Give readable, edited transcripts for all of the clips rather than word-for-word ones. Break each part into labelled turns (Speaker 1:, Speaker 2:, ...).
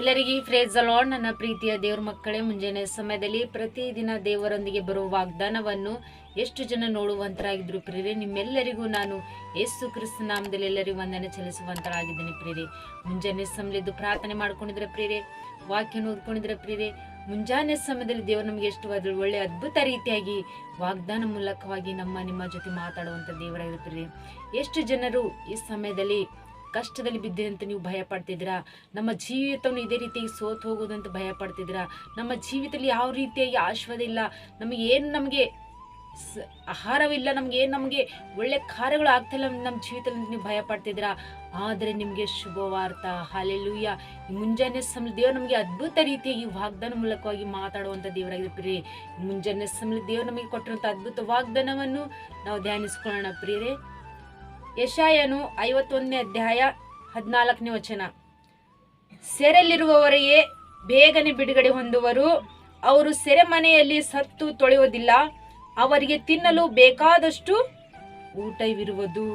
Speaker 1: ಎಲ್ಲರಿಗೂ praise the lord. ನನ್ನ ಪ್ರೀತಿಯ ದೇವ್ರ ಮಕ್ಕಳೇ, ಮುಂಜಾನೆ ಸಮಯದಲ್ಲಿ ಪ್ರತಿದಿನ ದೇವರೊಂದಿಗೆ ಬರುವ ವಾಗ್ದಾನವನ್ನು ಎಷ್ಟು ಜನ ನೋಡುವಂತರಾಗಿದ್ರು ಪ್ರಿಯರೇ. ನಿಮ್ಮೆಲ್ಲರಿಗೂ ನಾನು ಯೇಸು ಕ್ರಿಸ್ತ ನಾಮದಲ್ಲಿ ಎಲ್ಲರಿಗೂ ವಂದನೆ ಚಲಿಸುವಂತರಾಗಿದ್ದೀನಿ ಪ್ರಿಯರೇ. ಮುಂಜಾನೆ ಸಮಯದ್ದು ಪ್ರಾರ್ಥನೆ ಮಾಡ್ಕೊಂಡಿದ್ರೆ ಪ್ರಿಯರೇ, ವಾಕ್ಯನ ಓದ್ಕೊಂಡಿದ್ರೆ ಪ್ರಿಯರೇ, ಮುಂಜಾನೆ ಸಮಯದಲ್ಲಿ ದೇವರು ನಮಗೆ ಎಷ್ಟು ಒಳ್ಳೆ ಅದ್ಭುತ ರೀತಿಯಾಗಿ ವಾಗ್ದಾನ ಮೂಲಕವಾಗಿ ನಿಮ್ಮ ಜೊತೆ ಮಾತಾಡುವಂಥ ದೇವರಾಗಿದೆ ಪ್ರಿಯರೇ. ಎಷ್ಟು ಜನರು ಈ ಸಮಯದಲ್ಲಿ ಕಷ್ಟದಲ್ಲಿ ಬಿದ್ದೆ ಅಂತ ನೀವು ಭಯ ಪಡ್ತಿದ್ದೀರಾ? ನಮ್ಮ ಜೀವಿತವನ್ನು ಇದೇ ರೀತಿಯಾಗಿ ಸೋತು ಹೋಗೋದಂತ ಭಯ ಪಡ್ತಿದ್ದೀರಾ? ನಮ್ಮ ಜೀವಿತದಲ್ಲಿ ಯಾವ ರೀತಿಯಾಗಿ ಆಶೀರ್ವಾದ ಇಲ್ಲ, ನಮಗೆ ಆಹಾರವಿಲ್ಲ, ನಮಗೆ ಒಳ್ಳೆ ಕಾರ್ಯಗಳು ಆಗ್ತಿಲ್ಲ ನಮ್ಮ ಜೀವಿತದಲ್ಲಿ ನೀವು ಭಯ ಪಡ್ತಿದ್ದೀರಾ? ಆದರೆ ನಿಮಗೆ ಶುಭವಾರ್ತ, ಹಲ್ಲೆಲೂಯಾ. ಮುಂಜಾನೆ ಸಮಯ ದೇವರು ನಮಗೆ ಅದ್ಭುತ ರೀತಿಯಾಗಿ ವಾಗ್ದಾನ ಮೂಲಕವಾಗಿ ಮಾತಾಡುವಂಥ ದೇವರಾಗಿದೆ ಪ್ರಿಯರೇ. ಮುಂಜಾನೆ ಸಮಯ ದೇವರು ನಮಗೆ ಕೊಟ್ಟಿರುವಂಥ ಅದ್ಭುತ ವಾಗ್ದಾನವನ್ನು ನಾವು ಧ್ಯಾನಿಸ್ಕೊಳ್ಳೋಣ ಪ್ರಿಯರೇ. ಯೆಶಾಯನು 51ನೇ ಅಧ್ಯಾಯ 14ನೇ ವಚನ. ಸೆರೆಯಲ್ಲಿರುವವರೆಗೆ ಬೇಗನೆ ಬಿಡುಗಡೆ ಹೊಂದುವರು, ಅವರು ಸೆರೆಮನೆಯಲ್ಲಿ ಸತ್ತು ತೊಳೆಯುವುದಿಲ್ಲ, ಅವರಿಗೆ ತಿನ್ನಲು ಬೇಕಾದಷ್ಟು ಊಟವಿರುವುದು.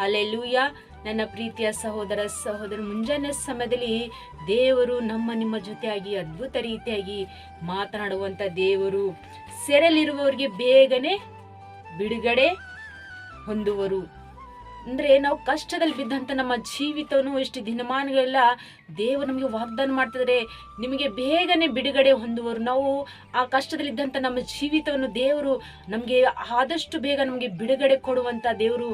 Speaker 1: ಹಲ್ಲೆಲೂಯಾ. ನನ್ನ ಪ್ರೀತಿಯ ಸಹೋದರ, ಮುಂಜಾನೆ ಸಮಯದಲ್ಲಿ ದೇವರು ನಿಮ್ಮ ಜೊತೆಯಾಗಿ ಅದ್ಭುತ ರೀತಿಯಾಗಿ ಮಾತನಾಡುವಂಥ ದೇವರು. ಸೆರೆಯಲ್ಲಿರುವವರಿಗೆ ಬೇಗನೆ ಬಿಡುಗಡೆ ಹೊಂದುವರು ಅಂದ್ರೆ, ನಾವು ಕಷ್ಟದಲ್ಲಿ ಬಿದ್ದಂತ ನಮ್ಮ ಜೀವಿತವನ್ನು ಇಷ್ಟು ದಿನಮಾನಗಳೆಲ್ಲ ದೇವರು ನಮಗೆ ವಾಗ್ದಾನ ಮಾಡ್ತಿದ್ರೆ, ನಿಮಗೆ ಬೇಗನೆ ಬಿಡುಗಡೆ ಹೊಂದುವರು. ನಾವು ಆ ಕಷ್ಟದಲ್ಲಿದ್ದಂಥ ನಮ್ಮ ಜೀವಿತವನ್ನು ದೇವರು ನಮಗೆ ಆದಷ್ಟು ಬೇಗ ನಮಗೆ ಬಿಡುಗಡೆ ಕೊಡುವಂತ ದೇವರು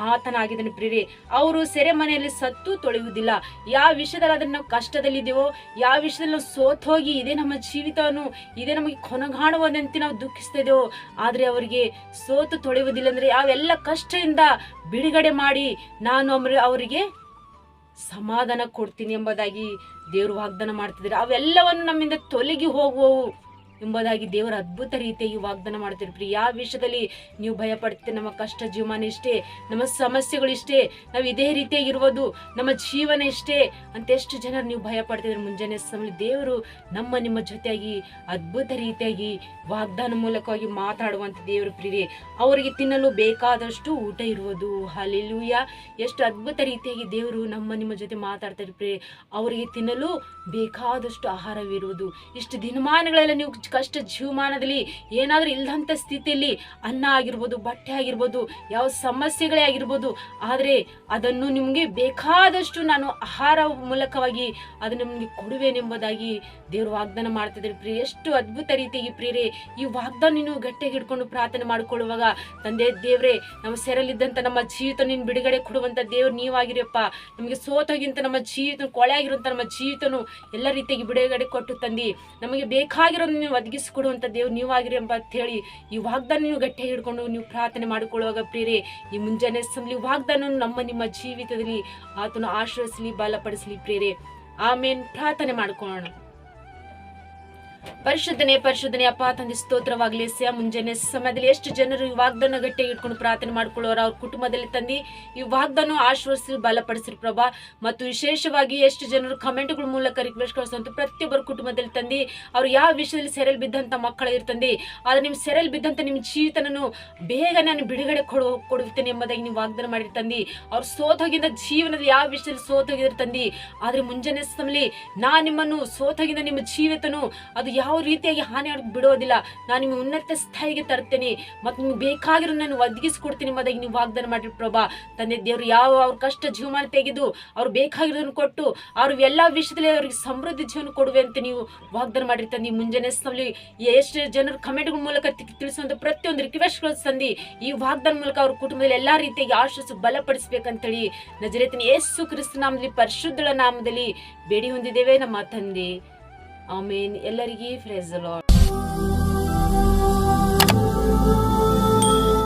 Speaker 1: ಆತನಾಗಿದ್ದಾನೆ ಪ್ರಿಯರೇ. ಅವರು ಸೆರೆಮನೆಯಲ್ಲಿ ಸತ್ತು ತೊಳೆಯುವುದಿಲ್ಲ. ಯಾವ ವಿಷಯದಲ್ಲಿ ಅದನ್ನು ನಾವು ಕಷ್ಟದಲ್ಲಿದ್ದೇವೋ, ಯಾವ ವಿಷಯದಲ್ಲಿ ನಾವು ಸೋತ್ ಹೋಗಿ ಇದೇ ನಮ್ಮ ಜೀವಿತವನ್ನು ಇದೇ ನಮಗೆ ಕೊನಗಾಣುವುದಂತೆ ನಾವು ದುಃಖಿಸ್ತಾ ಇದ್ದೇವೋ, ಆದರೆ ಅವರಿಗೆ ಸೋತು ತೊಳೆಯುವುದಿಲ್ಲ. ಅಂದ್ರೆ ಅವೆಲ್ಲ ಕಷ್ಟದಿಂದ ಬಿಡುಗಡೆ ಮಾಡಿ ನಾನು ಅವರಿಗೆ ಸಮಾಧಾನ ಕೊಡ್ತೀನಿ ಎಂಬುದಾಗಿ ದೇವರು ವಾಗ್ದಾನ ಮಾಡ್ತಿದ್ದಾರೆ. ಅವೆಲ್ಲವನ್ನು ನಮ್ಮಿಂದ ತೊಲಗಿ ಹೋಗುವವು ಎಂಬುದಾಗಿ ದೇವರ ಅದ್ಭುತ ರೀತಿಯಾಗಿ ವಾಗ್ದಾನ ಮಾಡ್ತಿರ್ತೀರಿ. ಯಾವ ವಿಷಯದಲ್ಲಿ ನೀವು ಭಯ ಪಡ್ತೀರಿ? ನಮ್ಮ ಕಷ್ಟ ಜೀವಮಾನ ಇಷ್ಟೇ, ನಮ್ಮ ಸಮಸ್ಯೆಗಳು ಇಷ್ಟೇ, ನಾವು ಇದೇ ರೀತಿಯಾಗಿರ್ಬೋದು, ನಮ್ಮ ಜೀವನ ಇಷ್ಟೇ ಅಂತ ಎಷ್ಟು ಜನರು ನೀವು ಭಯ ಪಡ್ತಿದ್ರೆ, ಮುಂಜಾನೆ ಸಮಯ ದೇವರು ನಿಮ್ಮ ಜೊತೆಯಾಗಿ ಅದ್ಭುತ ರೀತಿಯಾಗಿ ವಾಗ್ದಾನ ಮೂಲಕವಾಗಿ ಮಾತಾಡುವಂಥ ದೇವರು ಪ್ರಿಯರೇ. ಅವರಿಗೆ ತಿನ್ನಲು ಬೇಕಾದಷ್ಟು ಊಟ ಇರುವುದು. ಹಲ್ಲೆಲೂಯಾ. ಎಷ್ಟು ಅದ್ಭುತ ರೀತಿಯಾಗಿ ದೇವರು ನಿಮ್ಮ ಜೊತೆ ಮಾತಾಡ್ತಾರೆ ಪ್ರಿಯರೇ. ಅವರಿಗೆ ತಿನ್ನಲು ಬೇಕಾದಷ್ಟು ಆಹಾರವಿರುವುದು. ಇಷ್ಟು ದಿನಮಾನಗಳೆಲ್ಲ ನೀವು ಕಷ್ಟ ಜೀವಮಾನದಲ್ಲಿ ಏನಾದರೂ ಇಲ್ಲದಂಥ ಸ್ಥಿತಿಯಲ್ಲಿ ಅನ್ನ ಆಗಿರ್ಬೋದು, ಬಟ್ಟೆ ಆಗಿರ್ಬೋದು, ಯಾವ ಸಮಸ್ಯೆಗಳೇ ಆಗಿರ್ಬೋದು, ಆದರೆ ಅದನ್ನು ನಿಮಗೆ ಬೇಕಾದಷ್ಟು ನಾನು ಆಹಾರ ಮೂಲಕವಾಗಿ ಅದನ್ನು ನಿಮಗೆ ಕೊಡುವೆನೆಂಬುದಾಗಿ ದೇವರು ವಾಗ್ದಾನ ಮಾಡ್ತಿದ್ದಾರೆ ಪ್ರಿಯ. ಎಷ್ಟು ಅದ್ಭುತ ರೀತಿಯಾಗಿ ಪ್ರಿಯರೇ, ಈ ವಾಗ್ದಾನ ನೀವು ಗಟ್ಟಿಯಾಗಿ ಹಿಡ್ಕೊಂಡು ಪ್ರಾರ್ಥನೆ ಮಾಡಿಕೊಳ್ಳುವಾಗ, ತಂದೆ ದೇವರೇ, ನಮ್ಮ ಸೆರೆಯಲ್ಲಿದ್ದಂಥ ನಮ್ಮ ಜೀವಿತ ನೀನು ಬಿಡುಗಡೆ ಕೊಡುವಂಥ ದೇವ್ರು ನೀವಾಗಿರಪ್ಪ. ನಮಗೆ ಸೋತೋಗಿಂತ ನಮ್ಮ ಜೀವಿತ ಕೊಳೆ ಆಗಿರುವಂಥ ನಮ್ಮ ಜೀವಿತನು ಎಲ್ಲ ರೀತಿಯಾಗಿ ಬಿಡುಗಡೆ ಕೊಟ್ಟು ತಂದು ನಮಗೆ ಬೇಕಾಗಿರೋದು ನೀವು ಒದಗಿಸಿಕೊಡುವಂಥ ದೇವ್ರು ನೀವಾಗಿರಿ ಎಂಬ ಹೇಳಿ ಈ ವಾಗ್ದಾನ ನೀವು ಗಟ್ಟಿಯಾಗಿ ಹಿಡ್ಕೊಂಡು ನೀವು ಪ್ರಾರ್ಥನೆ ಮಾಡಿಕೊಳ್ಳುವಾಗ ಪ್ರಿಯರೇ, ಈ ಮುಂಜಾನೆ ಸಮಯ ವಾಗ್ದಾನ ನಿಮ್ಮ ಜೀವಿತದಲ್ಲಿ ಆತನು ಆಶ್ರಯಿಸಲಿ, ಬಲಪಡಿಸಲಿ ಪ್ರಿಯರೇ. ಆಮೇನ್. ಪ್ರಾರ್ಥನೆ ಮಾಡ್ಕೊಳ್ಳೋಣ. ಪರಿಶುದ್ಧನೇ ಅಪ್ಪ ತಂದೆ, ಸ್ತೋತ್ರವಾಗಲಿ. ಮುಂಜಾನೆ ಸಮಯದಲ್ಲಿ ಎಷ್ಟು ಜನರು ಈ ವಾಗ್ದಾನ ಗಟ್ಟಿಯಾಗಿ ಇಟ್ಕೊಂಡು ಪ್ರಾರ್ಥನೆ ಮಾಡ್ಕೊಳ್ಳೋರು, ಅವ್ರ ಕುಟುಂಬದಲ್ಲಿ ತಂದು ಈ ವಾಗ್ದಾನ ಆಶ್ವಸಿಸಿ ಬಲಪಡಿಸಿರಿ ಪ್ರಭಾ. ಮತ್ತು ವಿಶೇಷವಾಗಿ ಎಷ್ಟು ಜನರು ಕಮೆಂಟ್ಗಳ ಮೂಲಕ ರಿಕ್ವೆಸ್ಟ್ ಕಳಿಸುವಂತ ಪ್ರತಿಯೊಬ್ಬರ ಕುಟುಂಬದಲ್ಲಿ ತಂದು ಅವ್ರು ಯಾವ ವಿಷಯದಲ್ಲಿ ಸೆರೆಯಲ್ಲಿ ಬಿದ್ದಂತ ಮಕ್ಕಳು ಇರ್ತಂದೆ, ಆದ್ರೆ ನಿಮ್ ಸೆರೆಯಲ್ಲಿ ಬಿದ್ದಂತ ನಿಮ್ಮ ಜೀವಿತನನ್ನು ಬೇಗ ನಾನು ಬಿಡುಗಡೆ ಕೊಡುತ್ತೇನೆ ಎಂಬುದಾಗಿ ನೀವು ವಾಗ್ದಾನ ಮಾಡಿರ್ ತಂದಿ. ಅವ್ರು ಸೋತೋಗಿದ್ದ ಜೀವನದಲ್ಲಿ ಯಾವ ವಿಷಯದಲ್ಲಿ ಸೋತೋಗಿದ್ರು ತಂದಿ, ಆದ್ರೆ ಮುಂಜಾನೆ ಸಮಯದಲ್ಲಿ ನಿಮ್ಮನ್ನು ಸೋತೋಗಿದ್ದ ನಿಮ್ಮ ಜೀವಿತನು ಅದು ಯಾವ ರೀತಿಯಾಗಿ ಹಾನಿ ಬಿಡೋದಿಲ್ಲ. ನಾನು ನಿಮ್ಗೆ ಉನ್ನತ ಸ್ಥಾಯಿಗೆ ತರ್ತೇನೆ ಮತ್ತು ನಿಮ್ಗೆ ಬೇಕಾಗಿರೋ ನಾನು ಒದಗಿಸ್ಕೊಡ್ತೀನಿ ಎಂಬುದಾಗಿ ನೀವು ವಾಗ್ದಾನ ಮಾಡಿರಿ ಪ್ರಭಾ. ತಂದೆ ದೇವರು ಯಾವ ಅವ್ರ ಕಷ್ಟ ಜೀವಮಾನ ತೆಗೆದು ಅವ್ರು ಬೇಕಾಗಿರೋದನ್ನು ಕೊಟ್ಟು ಅವ್ರು ಎಲ್ಲ ವಿಷಯದಲ್ಲಿ ಅವ್ರಿಗೆ ಸಮೃದ್ಧಿ ಜೀವನ ಕೊಡುವೆ ಅಂತ ನೀವು ವಾಗ್ದಾನ ಮಾಡಿರಿ ತಂದಿ. ಮುಂಜಾನೆ ಸಮಯ ಎಷ್ಟು ಜನರು ಕಮೆಂಟ್ಗಳ ಮೂಲಕ ತಿಳಿಸುವಂತ ಪ್ರತಿಯೊಂದು ರಿಕ್ವೆಸ್ಟ್ಗಳು ತಂದು ಈ ವಾಗ್ದಾನ ಮೂಲಕ ಅವ್ರ ಕುಟುಂಬದಲ್ಲಿ ಎಲ್ಲಾ ರೀತಿಯಾಗಿ ಆಶ್ವಾಸ ಬಲಪಡಿಸ್ಬೇಕಂತೇಳಿ ನಜರೇತಿನ ಯೇಸು ಕ್ರಿಸ್ತ ನಾಮದಲ್ಲಿ ಪರಿಶುದ್ಧಳ ನಾಮದಲ್ಲಿ ಬೇಡಿ ಹೊಂದಿದ್ದೇವೆ ನಮ್ಮ ತಂದೆ. ಆಮೇನ್. ಎಲ್ಲರಿಗೂ ಪ್ರೇಸ್ ದ ಲಾರ್ಡ್.